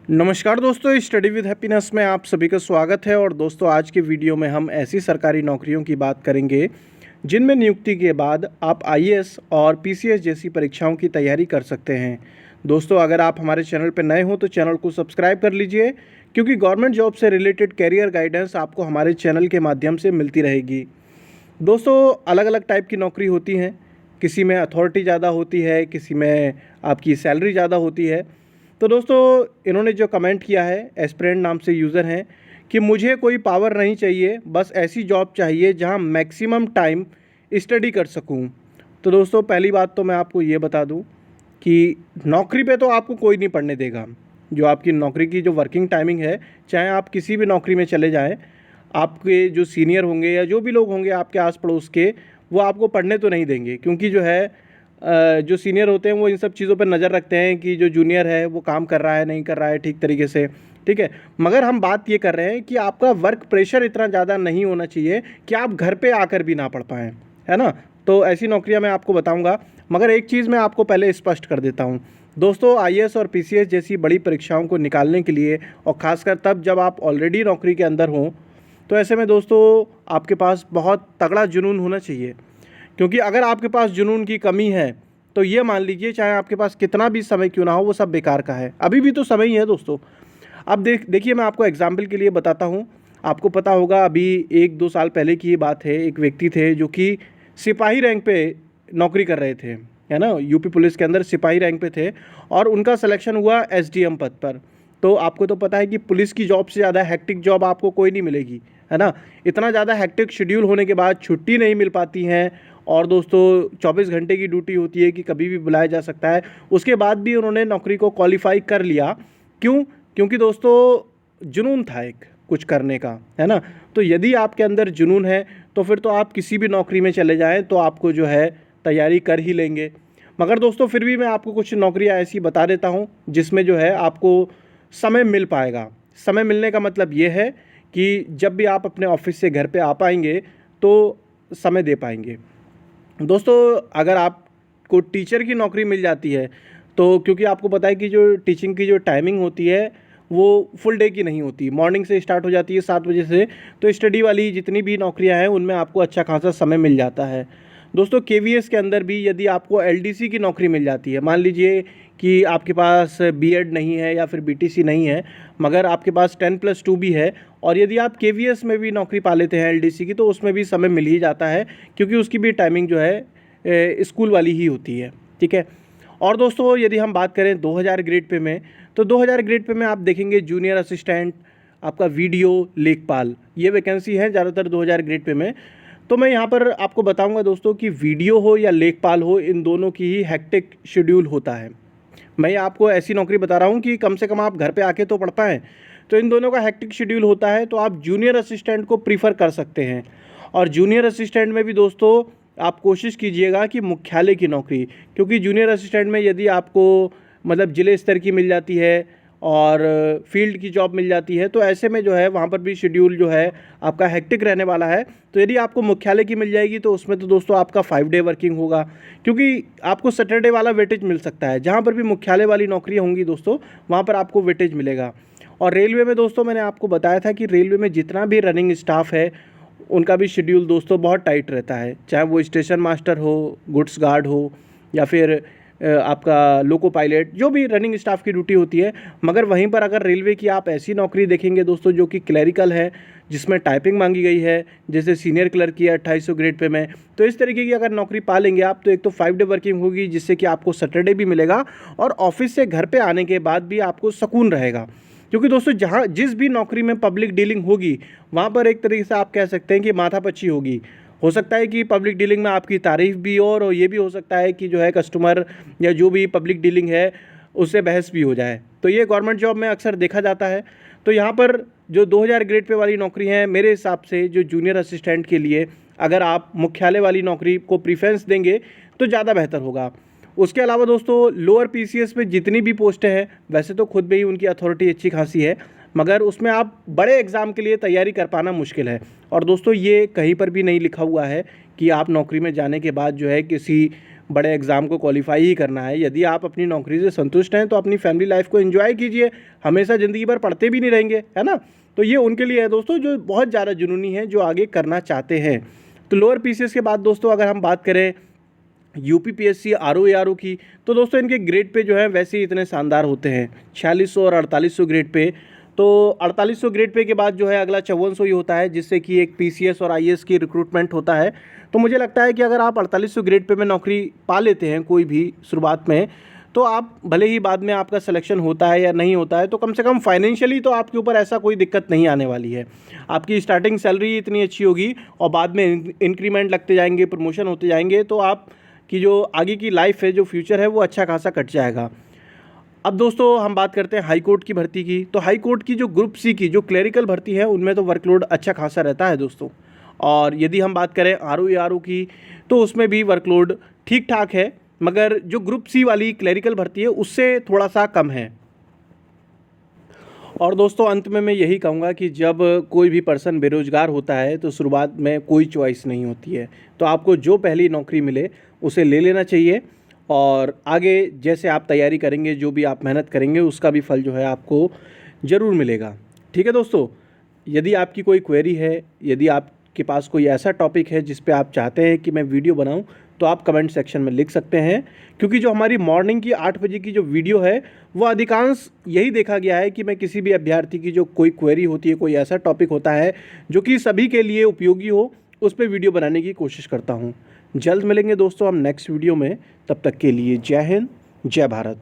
नमस्कार दोस्तों, study with happiness में आप सभी का स्वागत है। और दोस्तों, आज के वीडियो में हम ऐसी सरकारी नौकरियों की बात करेंगे जिनमें नियुक्ति के बाद आप आईएएस और पीसीएस जैसी परीक्षाओं की तैयारी कर सकते हैं। दोस्तों, अगर आप हमारे चैनल पर नए हो तो चैनल को सब्सक्राइब कर लीजिए, क्योंकि गवर्नमेंट जॉब से रिलेटेड कैरियर गाइडेंस आपको हमारे चैनल के माध्यम से मिलती रहेगी। दोस्तों, अलग अलग टाइप की नौकरी होती हैं। किसी में अथॉरिटी ज़्यादा होती है, किसी में आपकी सैलरी ज़्यादा होती है। तो दोस्तों, इन्होंने जो कमेंट किया है, एस्पिरेंट नाम से यूज़र हैं, कि मुझे कोई पावर नहीं चाहिए, बस ऐसी जॉब चाहिए जहां मैक्सिमम टाइम स्टडी कर सकूं। तो दोस्तों, पहली बात तो मैं आपको ये बता दूं कि नौकरी पे तो आपको कोई नहीं पढ़ने देगा। जो आपकी नौकरी की जो वर्किंग टाइमिंग है, चाहे आप किसी भी नौकरी में चले जाएं, आपके जो सीनियर होंगे या जो भी लोग होंगे आपके आस पड़ोस के, वो आपको पढ़ने तो नहीं देंगे। क्योंकि जो है जो सीनियर होते हैं वो इन सब चीज़ों पर नज़र रखते हैं कि जो जूनियर है वो काम कर रहा है नहीं कर रहा है ठीक तरीके से, ठीक है। मगर हम बात ये कर रहे हैं कि आपका वर्क प्रेशर इतना ज़्यादा नहीं होना चाहिए कि आप घर पे आकर भी ना पढ़ पाएँ, है ना। तो ऐसी नौकरियां मैं आपको बताऊंगा, मगर एक चीज़ मैं आपको पहले स्पष्ट कर देता हूं। दोस्तों, आईएएस और पीसीएस जैसी बड़ी परीक्षाओं को निकालने के लिए, और ख़ासकर तब जब आप ऑलरेडी नौकरी के अंदर हों, तो ऐसे में दोस्तों आपके पास बहुत तगड़ा जुनून होना चाहिए। क्योंकि अगर आपके पास जुनून की कमी है तो ये मान लीजिए, चाहे आपके पास कितना भी समय क्यों ना हो, वो सब बेकार का है। अभी भी तो समय ही है दोस्तों। अब देखिए, मैं आपको एग्जाम्पल के लिए बताता हूँ। आपको पता होगा, अभी 1-2 साल पहले की ये बात है, एक व्यक्ति थे जो कि सिपाही रैंक पे नौकरी कर रहे थे, है ना। यूपी पुलिस के अंदर सिपाही रैंक पे थे और उनका सिलेक्शन हुआ एसडीएम पद पर। तो आपको तो पता है कि पुलिस की जॉब से ज़्यादा हेक्टिक जॉब आपको कोई नहीं मिलेगी, है ना। इतना ज़्यादा हेक्टिक शेड्यूल होने के बाद छुट्टी नहीं मिल पाती हैं, और दोस्तों 24 घंटे की ड्यूटी होती है कि कभी भी बुलाया जा सकता है। उसके बाद भी उन्होंने नौकरी को क्वालिफाई कर लिया। क्यों? क्योंकि दोस्तों जुनून था एक कुछ करने का, है ना। तो यदि आपके अंदर जुनून है तो फिर तो आप किसी भी नौकरी में चले जाएं तो आपको जो है तैयारी कर ही लेंगे। मगर दोस्तों, फिर भी मैं आपको कुछ नौकरियां ऐसी बता देता हूं जिसमें जो है आपको समय मिल पाएगा। समय मिलने का मतलब ये है कि जब भी आप अपने ऑफिस से घर पे आ पाएंगे तो समय दे पाएंगे। दोस्तों, अगर आपको टीचर की नौकरी मिल जाती है तो, क्योंकि आपको पता है कि जो टीचिंग की जो टाइमिंग होती है वो फुल डे की नहीं होती, मॉर्निंग से स्टार्ट हो जाती है 7 बजे से। तो स्टडी वाली जितनी भी नौकरियां हैं उनमें आपको अच्छा खासा समय मिल जाता है। दोस्तों, केवीएस के अंदर भी यदि आपको एलडीसी की नौकरी मिल जाती है, मान लीजिए कि आपके पास बीएड नहीं है या फिर बीटीसी नहीं है, मगर आपके पास 10+2 भी है, और यदि आप केवीएस में भी नौकरी पा लेते हैं एलडीसी की, तो उसमें भी समय मिल ही जाता है, क्योंकि उसकी भी टाइमिंग जो है स्कूल वाली ही होती है, ठीक है। और दोस्तों, यदि हम बात करें 2000 ग्रेड पे में, तो 2000 ग्रेड पे में आप देखेंगे जूनियर असिस्टेंट, आपका वीडियो लेखपाल, ये वैकेंसी है ज़्यादातर 2000 ग्रेड पे में। तो मैं यहाँ पर आपको बताऊंगा दोस्तों कि वीडियो हो या लेखपाल हो, इन दोनों की ही हेक्टिक शेड्यूल होता है। मैं आपको ऐसी नौकरी बता रहा हूँ कि कम से कम आप घर पे आके तो पढ़ पाएँ। तो इन दोनों का हेक्टिक शेड्यूल होता है, तो आप जूनियर असिस्टेंट को प्रीफर कर सकते हैं। और जूनियर असिस्टेंट में भी दोस्तों आप कोशिश कीजिएगा कि मुख्यालय की नौकरी, क्योंकि जूनियर असिस्टेंट में यदि आपको मतलब जिले स्तर की मिल जाती है और फील्ड की जॉब मिल जाती है, तो ऐसे में जो है वहाँ पर भी शेड्यूल जो है आपका हेक्टिक रहने वाला है। तो यदि आपको मुख्यालय की मिल जाएगी तो उसमें तो दोस्तों आपका 5 डे वर्किंग होगा, क्योंकि आपको सैटरडे वाला वेटेज मिल सकता है। जहाँ पर भी मुख्यालय वाली नौकरियाँ होंगी दोस्तों, वहाँ पर आपको वेटेज मिलेगा। और रेलवे में दोस्तों, मैंने आपको बताया था कि रेलवे में जितना भी रनिंग स्टाफ है उनका भी शेड्यूल दोस्तों बहुत टाइट रहता है, चाहे वो स्टेशन मास्टर हो, गुड्स गार्ड हो, या फिर आपका लोको पायलट, जो भी रनिंग स्टाफ की ड्यूटी होती है। मगर वहीं पर अगर रेलवे की आप ऐसी नौकरी देखेंगे दोस्तों जो कि क्लरिकल है, जिसमें टाइपिंग मांगी गई है, जैसे सीनियर क्लर्क की 2800 ग्रेड पे में, तो इस तरीके की अगर नौकरी पा लेंगे आप, तो एक तो 5 डे वर्किंग होगी, जिससे कि आपको सैटरडे भी मिलेगा, और ऑफिस से घर पे आने के बाद भी आपको सुकून रहेगा। क्योंकि दोस्तों, जहाँ जिस भी नौकरी में पब्लिक डीलिंग होगी, वहाँ पर एक तरीके से आप कह सकते हैं कि माथापच्ची होगी। हो सकता है कि पब्लिक डीलिंग में आपकी तारीफ भी हो, और ये भी हो सकता है कि जो है कस्टमर या जो भी पब्लिक डीलिंग है उससे बहस भी हो जाए। तो ये गवर्नमेंट जॉब में अक्सर देखा जाता है। तो यहाँ पर जो 2000 ग्रेड पे वाली नौकरी है, मेरे हिसाब से जो जूनियर असिस्टेंट के लिए अगर आप मुख्यालय वाली नौकरी को प्रीफरेंस देंगे तो ज़्यादा बेहतर होगा। उसके अलावा दोस्तों, लोअर पीसीएस में जितनी भी पोस्टें हैं, वैसे तो खुद में ही उनकी अथॉरिटी अच्छी खासी है, मगर उसमें आप बड़े एग्ज़ाम के लिए तैयारी कर पाना मुश्किल है। और दोस्तों, ये कहीं पर भी नहीं लिखा हुआ है कि आप नौकरी में जाने के बाद जो है किसी बड़े एग्ज़ाम को क्वालिफाई ही करना है। यदि आप अपनी नौकरी से संतुष्ट हैं तो अपनी फैमिली लाइफ को एंजॉय कीजिए, हमेशा ज़िंदगी भर पढ़ते भी नहीं रहेंगे, है ना। तो ये उनके लिए है दोस्तों जो बहुत ज़्यादा जुनूनी है, जो आगे करना चाहते हैं। तो लोअर पीसीएस के बाद दोस्तों अगर हम बात करें यूपीपीएससी आरओ एआरओ की, तो दोस्तों इनके ग्रेड पे जो है वैसे ही इतने शानदार होते हैं, 4600 और 4800 ग्रेड पे। तो 4800 ग्रेड पे के बाद जो है अगला 5400 ही होता है, जिससे कि एक पीसीएस और आईएएस की रिक्रूटमेंट होता है। तो मुझे लगता है कि अगर आप 4800 ग्रेड पे में नौकरी पा लेते हैं कोई भी शुरुआत में, तो आप भले ही बाद में आपका सिलेक्शन होता है या नहीं होता है, तो कम से कम फाइनेंशियली तो आपके ऊपर ऐसा कोई दिक्कत नहीं आने वाली है। आपकी स्टार्टिंग सैलरी इतनी अच्छी होगी और बाद में इंक्रीमेंट लगते जाएंगे, प्रमोशन होते जाएंगे, तो आप कि जो आगे की लाइफ है, जो फ्यूचर है, वो अच्छा खासा कट जाएगा। अब दोस्तों हम बात करते हैं हाई कोर्ट की भर्ती की। तो हाई कोर्ट की जो ग्रुप सी की जो क्लरिकल भर्ती है, उनमें तो वर्कलोड अच्छा खासा रहता है दोस्तों। और यदि हम बात करें आरओ एआरओ की, तो उसमें भी वर्कलोड ठीक ठाक है, मगर जो ग्रुप सी वाली क्लरिकल भर्ती है उससे थोड़ा सा कम है। और दोस्तों अंत में मैं यही कहूँगा कि जब कोई भी पर्सन बेरोज़गार होता है तो शुरुआत में कोई चॉइस नहीं होती है, तो आपको जो पहली नौकरी मिले उसे ले लेना चाहिए, और आगे जैसे आप तैयारी करेंगे, जो भी आप मेहनत करेंगे, उसका भी फल जो है आपको ज़रूर मिलेगा। ठीक है दोस्तों, यदि आपकी कोई क्वेरी है, यदि आपके पास कोई ऐसा टॉपिक है जिस पे आप चाहते हैं कि मैं वीडियो बनाऊं, तो आप कमेंट सेक्शन में लिख सकते हैं। क्योंकि जो हमारी मॉर्निंग की 8 बजे की जो वीडियो है, वो अधिकांश यही देखा गया है कि मैं किसी भी अभ्यर्थी की जो कोई क्वेरी होती है, कोई ऐसा टॉपिक होता है जो कि सभी के लिए उपयोगी हो, उस पर वीडियो बनाने की कोशिश करता हूँ। जल्द मिलेंगे दोस्तों हम नेक्स्ट वीडियो में, तब तक के लिए जय हिंद, जय भारत।